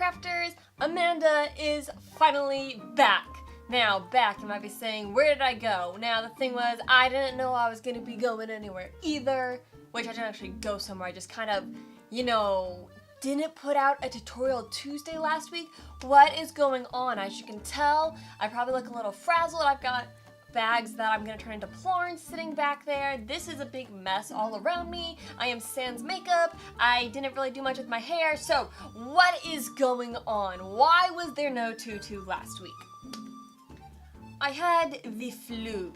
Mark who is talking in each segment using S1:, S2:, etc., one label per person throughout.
S1: Crafters, Amanda is finally back. Now, back, you might be saying, where did I go? Now, the thing was, I didn't know I was gonna be going anywhere either, which I didn't actually go somewhere. I just kind of, didn't put out a tutorial Tuesday last week. What is going on? As you can tell, I probably look a little frazzled. I've got bags that I'm gonna turn into plorns sitting back there. This is a big mess all around me. I am sans makeup. I didn't really do much with my hair. So what is going on? Why was there no TuTu last week? I had the flu,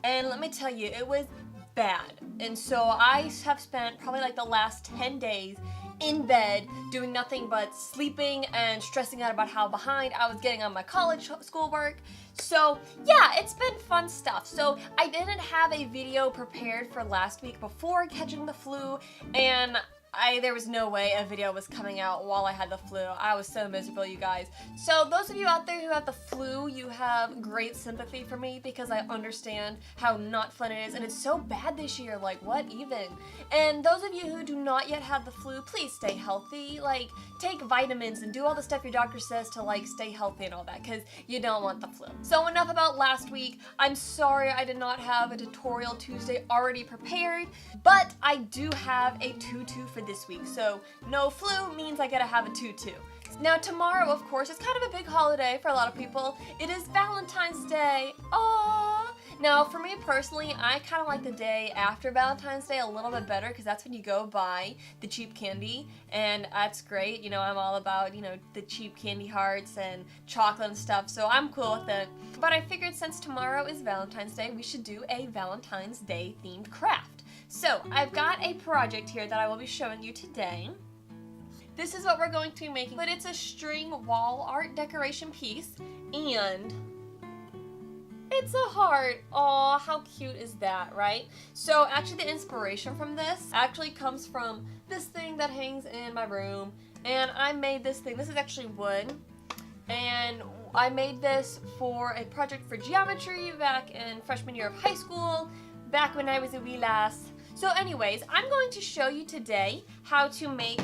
S1: and let me tell you, it was bad. And so I have spent probably like the last 10 days in bed doing nothing but sleeping and stressing out about how behind I was getting on my college schoolwork. So yeah, it's been fun stuff. So I didn't have a video prepared for last week before catching the flu, and there was no way a video was coming out while I had the flu. I was so miserable, you guys. So those of you out there who have the flu, you have great sympathy for me because I understand how not fun it is, and it's so bad this year, like what even? And those of you who do not yet have the flu, please stay healthy. Like, take vitamins and do all the stuff your doctor says to like stay healthy and all that, because you don't want the flu. So enough about last week. I'm sorry I did not have a tutorial Tuesday already prepared, but I do have a TuTu for this week. So no flu means I gotta have a TuTu. Now tomorrow, of course, is kind of a big holiday for a lot of people. It is Valentine's Day. Aww! Now for me personally, I kind of like the day after Valentine's Day a little bit better because that's when you go buy the cheap candy, and that's great. You know, I'm all about, the cheap candy hearts and chocolate and stuff, so I'm cool with it. But I figured since tomorrow is Valentine's Day, we should do a Valentine's Day themed craft. So I've got a project here that I will be showing you today. This is what we're going to be making, but it's a string wall art decoration piece, and it's a heart. Aw, how cute is that, right? So actually the inspiration from this actually comes from this thing that hangs in my room, and I made this thing. This is actually wood, and I made this for a project for geometry back in freshman year of high school, back when I was a wee lass. So anyways, I'm going to show you today how to make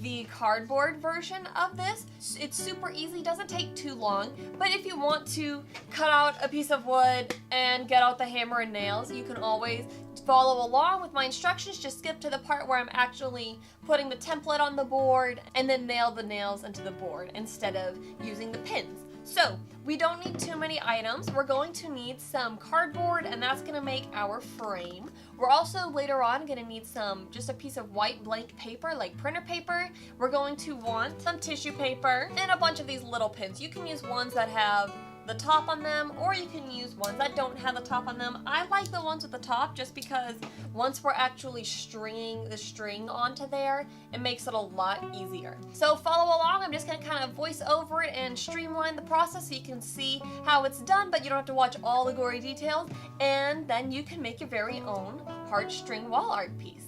S1: the cardboard version of this. It's super easy, doesn't take too long, but if you want to cut out a piece of wood and get out the hammer and nails, you can always follow along with my instructions. Just skip to the part where I'm actually putting the template on the board and then nail the nails into the board instead of using the pins. So we don't need too many items. We're going to need some cardboard, and that's going to make our frame. We're also later on going to need just a piece of white blank paper, like printer paper. We're going to want some tissue paper and a bunch of these little pins. You can use ones that have the top on them, or you can use ones that don't have the top on them. I like the ones with the top just because once we're actually stringing the string onto there, it makes it a lot easier. So follow along. I'm just going to kind of voice over it and streamline the process so you can see how it's done, but you don't have to watch all the gory details, and then you can make your very own heartstring wall art piece.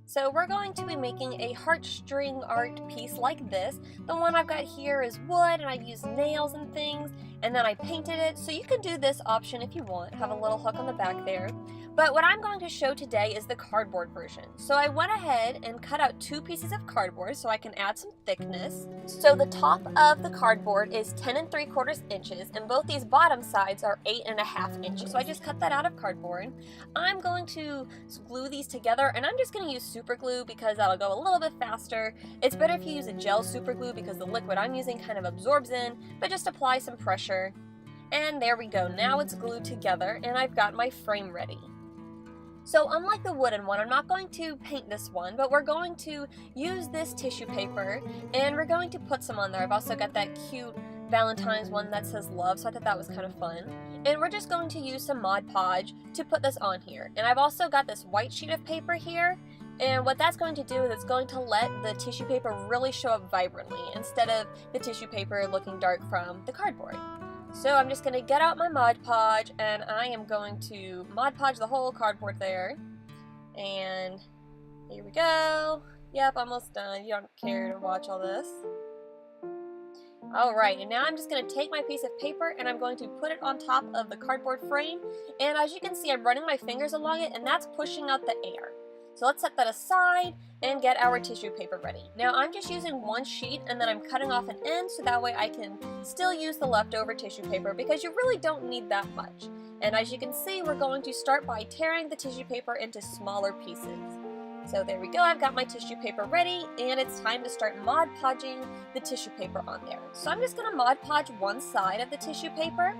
S1: So we're going to be making a heartstring art piece like this. The one I've got here is wood, and I've used nails and things, and then I painted it. So you can do this option if you want, have a little hook on the back there. But what I'm going to show today is the cardboard version. So I went ahead and cut out 2 pieces of cardboard so I can add some thickness. So the top of the cardboard is 10 3/4 inches, and both these bottom sides are 8 1/2 inches. So I just cut that out of cardboard. I'm going to glue these together, and I'm just going to use super glue because that'll go a little bit faster. It's better if you use a gel super glue because the liquid I'm using kind of absorbs in, but just apply some pressure. And there we go. Now it's glued together, and I've got my frame ready. So unlike the wooden one, I'm not going to paint this one, but we're going to use this tissue paper, and we're going to put some on there. I've also got that cute Valentine's one that says love, so I thought that was kind of fun. And we're just going to use some Mod Podge to put this on here. And I've also got this white sheet of paper here, and what that's going to do is it's going to let the tissue paper really show up vibrantly instead of the tissue paper looking dark from the cardboard. So I'm just going to get out my Mod Podge, and I am going to Mod Podge the whole cardboard there. And here we go. Yep, almost done. You don't care to watch all this. Alright, and now I'm just going to take my piece of paper and I'm going to put it on top of the cardboard frame. And as you can see, I'm running my fingers along it, and that's pushing out the air. So let's set that aside and get our tissue paper ready. Now I'm just using one sheet and then I'm cutting off an end so that way I can still use the leftover tissue paper because you really don't need that much. And as you can see, we're going to start by tearing the tissue paper into smaller pieces. So there we go, I've got my tissue paper ready and it's time to start Mod Podging the tissue paper on there. So I'm just going to Mod Podge one side of the tissue paper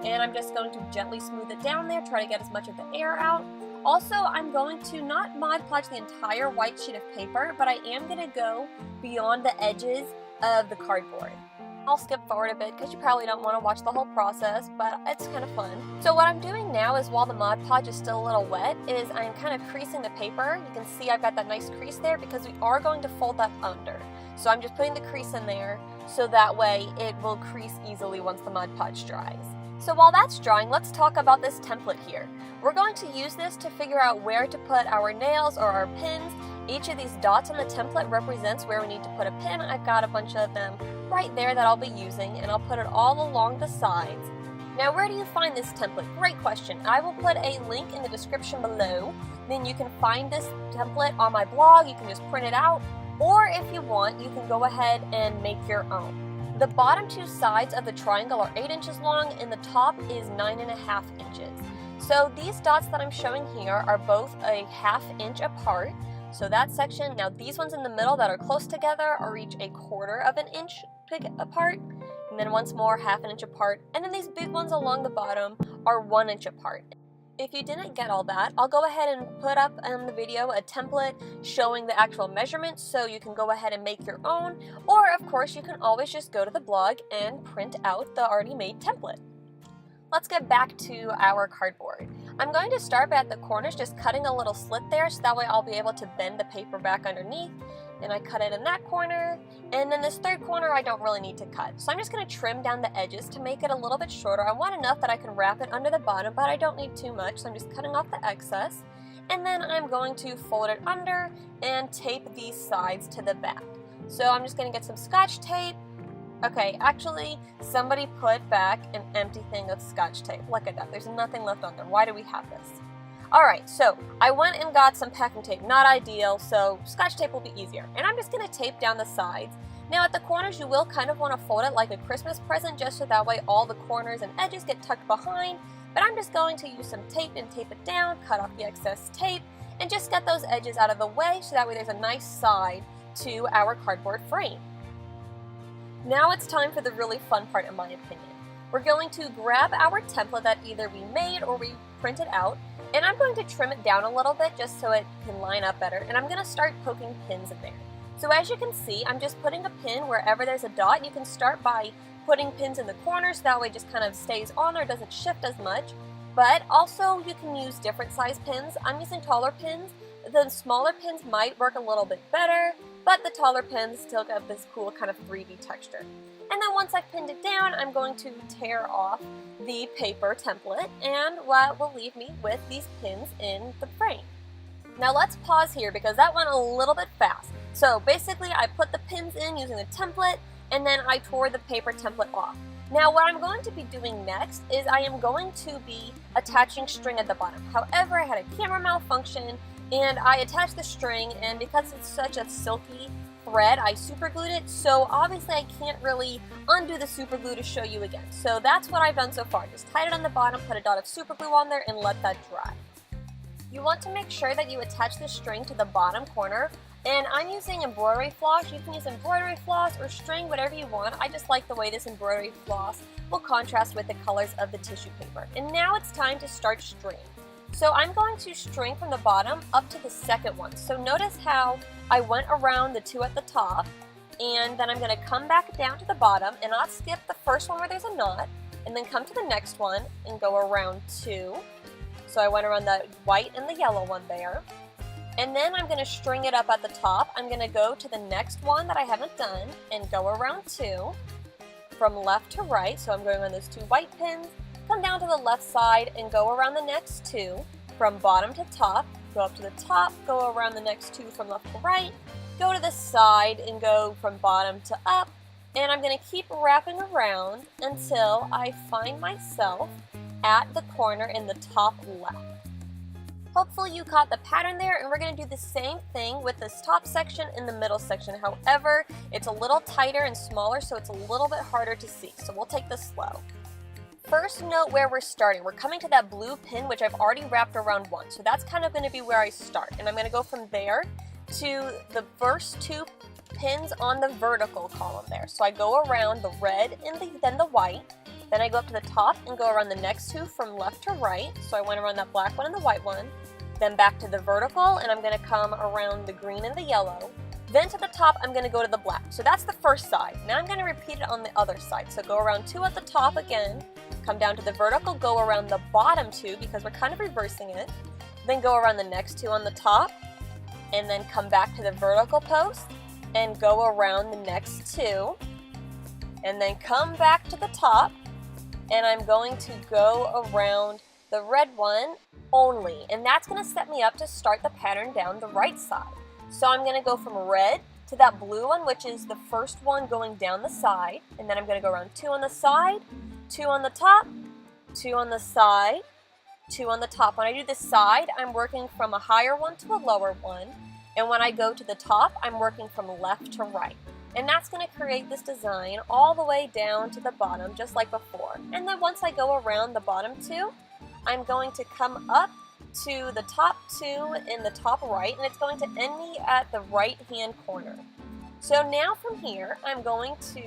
S1: and I'm just going to gently smooth it down there, try to get as much of the air out. Also, I'm going to not Mod Podge the entire white sheet of paper, but I am going to go beyond the edges of the cardboard. I'll skip forward a bit because you probably don't want to watch the whole process, but it's kind of fun. So what I'm doing now is while the Mod Podge is still a little wet, is I'm kind of creasing the paper. You can see I've got that nice crease there because we are going to fold that under. So I'm just putting the crease in there so that way it will crease easily once the Mod Podge dries. So while that's drying, let's talk about this template here. We're going to use this to figure out where to put our nails or our pins. Each of these dots on the template represents where we need to put a pin. I've got a bunch of them right there that I'll be using, and I'll put it all along the sides. Now, where do you find this template? Great question. I will put a link in the description below. Then you can find this template on my blog. You can just print it out, or if you want, you can go ahead and make your own. The bottom two sides of the triangle are 8 inches long and the top is 9.5 inches. So these dots that I'm showing here are both a 1/2 inch apart. So that section, now these ones in the middle that are close together are each 1/4 inch apart. And then once more 1/2 inch apart. And then these big ones along the bottom are 1 inch apart. If you didn't get all that, I'll go ahead and put up in the video a template showing the actual measurements so you can go ahead and make your own, or of course you can always just go to the blog and print out the already made template. Let's get back to our cardboard. I'm going to start at the corners, just cutting a little slit there so that way I'll be able to bend the paper back underneath. And I cut it in that corner, and then this third corner I don't really need to cut. So I'm just going to trim down the edges to make it a little bit shorter. I want enough that I can wrap it under the bottom, but I don't need too much, so I'm just cutting off the excess. And then I'm going to fold it under and tape these sides to the back. So I'm just going to get some Scotch tape. Okay, actually, somebody put back an empty thing of Scotch tape. Look at that, there's nothing left on there. Why do we have this? Alright, so I went and got some packing tape. Not ideal, so Scotch tape will be easier. And I'm just going to tape down the sides. Now at the corners, you will kind of want to fold it like a Christmas present, just so that way all the corners and edges get tucked behind. But I'm just going to use some tape and tape it down, cut off the excess tape, and just get those edges out of the way so that way there's a nice side to our cardboard frame. Now it's time for the really fun part, in my opinion. We're going to grab our template that either we made or we printed out, and I'm going to trim it down a little bit just so it can line up better, and I'm going to start poking pins in there. So as you can see, I'm just putting a pin wherever there's a dot. You can start by putting pins in the corners, so that way it just kind of stays on there, doesn't shift as much. But also you can use different size pins. I'm using taller pins. The smaller pins might work a little bit better, but the taller pins still have this cool kind of 3D texture. And then once I've pinned it down, I'm going to tear off the paper template, and what will leave me with these pins in the frame. Now let's pause here because that went a little bit fast. So basically I put the pins in using the template, and then I tore the paper template off. Now what I'm going to be doing next is I am going to be attaching string at the bottom. However, I had a camera malfunction and I attached the string, and because it's such a silky thread, I super glued it, so obviously I can't really undo the super glue to show you again. So that's what I've done so far. Just tied it on the bottom, put a dot of super glue on there, and let that dry. You want to make sure that you attach the string to the bottom corner, and I'm using embroidery floss. You can use embroidery floss or string, whatever you want. I just like the way this embroidery floss will contrast with the colors of the tissue paper. And now it's time to start string. So I'm going to string from the bottom up to the second one. So notice how I went around the two at the top, and then I'm going to come back down to the bottom and not skip the first one where there's a knot, and then come to the next one and go around two. So I went around the white and the yellow one there. And then I'm going to string it up at the top. I'm going to go to the next one that I haven't done and go around two from left to right. So I'm going on those two white pins, come down to the left side and go around the next two from bottom to top, go up to the top, go around the next two from left to right, go to the side and go from bottom to up, and I'm going to keep wrapping around until I find myself at the corner in the top left.
S2: Hopefully you caught the pattern there, and we're going to do the same thing with this top section and the middle section. However, it's a little tighter and smaller, so it's a little bit harder to see. So we'll take this slow. First note where we're starting. We're coming to that blue pin, which I've already wrapped around one. So that's kind of going to be where I start. And I'm going to go from there to the first 2 pins on the vertical column there. So I go around the red and then the white. Then I go up to the top and go around the next 2 from left to right. So I went around that black one and the white one. Then back to the vertical, and I'm going to come around the green and the yellow. Then to the top, I'm going to go to the black. So that's the first side. Now I'm going to repeat it on the other side. So go around 2 at the top again, come down to the vertical, go around the bottom 2 because we're kind of reversing it. Then go around the next 2 on the top, and then come back to the vertical post and go around the next 2. And then come back to the top, and I'm going to go around the red one only, and that's going to set me up to start the pattern down the right side. So I'm going to go from red to that blue one, which is the first one going down the side, and then I'm going to go around 2 on the side, 2 on the top, 2 on the side, 2 on the top. When I do this side, I'm working from a higher one to a lower one, and when I go to the top, I'm working from left to right. And that's going to create this design all the way down to the bottom, just like before. And then once I go around the bottom 2, I'm going to come up to the top 2 in the top right, and it's going to end me at the right hand corner. So now from here, I'm going to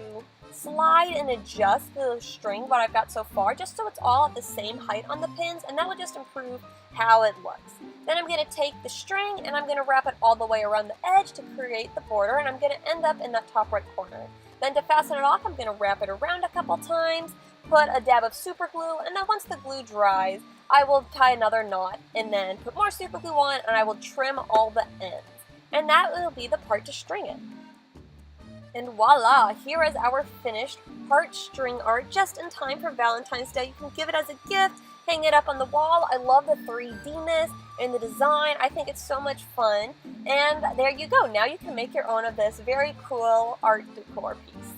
S2: slide and adjust the string, what I've got so far, just so it's all at the same height on the pins, and that will just improve how it looks. Then I'm going to take the string and I'm going to wrap it all the way around the edge to create the border, and I'm going to end up in that top right corner. Then to fasten it off, I'm going to wrap it around a couple times, put a dab of super glue, and then once the glue dries, I will tie another knot and then put more super glue on, and I will trim all the ends. And that will be the part to string it. And voila, here is our finished heart string art, just in time for Valentine's Day. You can give it as a gift, hang it up on the wall. I love the 3D-ness in the design. I think it's so much fun. And there you go. Now you can make your own of this very cool art decor piece.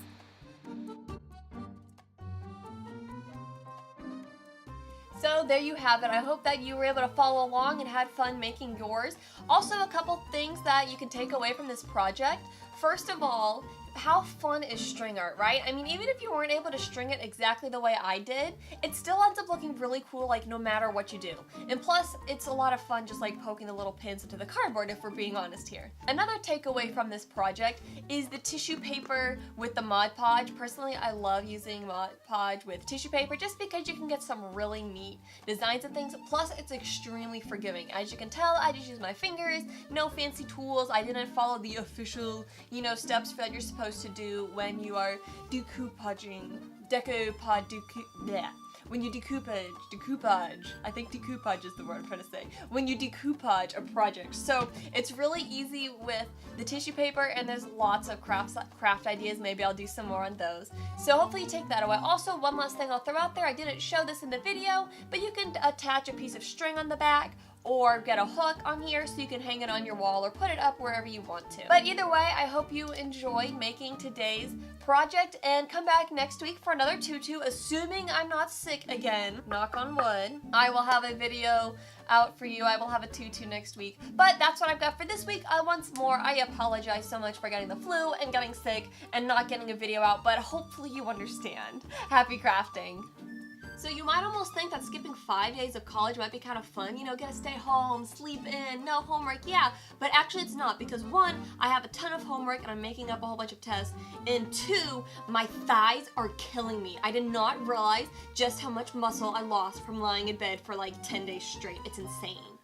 S1: So there you have it. I hope that you were able to follow along and had fun making yours. Also, a couple things that you can take away from this project. First of all, how fun is string art, right? I mean, even if you weren't able to string it exactly the way I did, it still ends up looking really cool, like, no matter what you do. And plus, it's a lot of fun just like poking the little pins into the cardboard, if we're being honest here. Another takeaway from this project is the tissue paper with the Mod Podge. Personally, I love using Mod Podge with tissue paper just because you can get some really neat designs and things. Plus, it's extremely forgiving. As you can tell, I just use my fingers, no fancy tools. I didn't follow the official, steps that you're supposed to do when you are decoupaging, when you decoupage, I think decoupage is the word I'm trying to say, when you decoupage a project. So it's really easy with the tissue paper, and there's lots of craft ideas. Maybe I'll do some more on those. So hopefully you take that away. Also, one last thing I'll throw out there, I didn't show this in the video, but you can attach a piece of string on the back, or get a hook on here so you can hang it on your wall or put it up wherever you want to. But either way, I hope you enjoyed making today's project, and come back next week for another TuTu, assuming I'm not sick again, knock on wood. I will have a video out for you. I will have a TuTu next week. But that's what I've got for this week. Once more, I apologize so much for getting the flu and getting sick and not getting a video out, but hopefully you understand. Happy crafting. So you might almost think that skipping 5 days of college might be kind of fun, get to stay home, sleep in, no homework, yeah, but actually it's not, because 1, I have a ton of homework and I'm making up a whole bunch of tests, and 2, my thighs are killing me. I did not realize just how much muscle I lost from lying in bed for like 10 days straight. It's insane.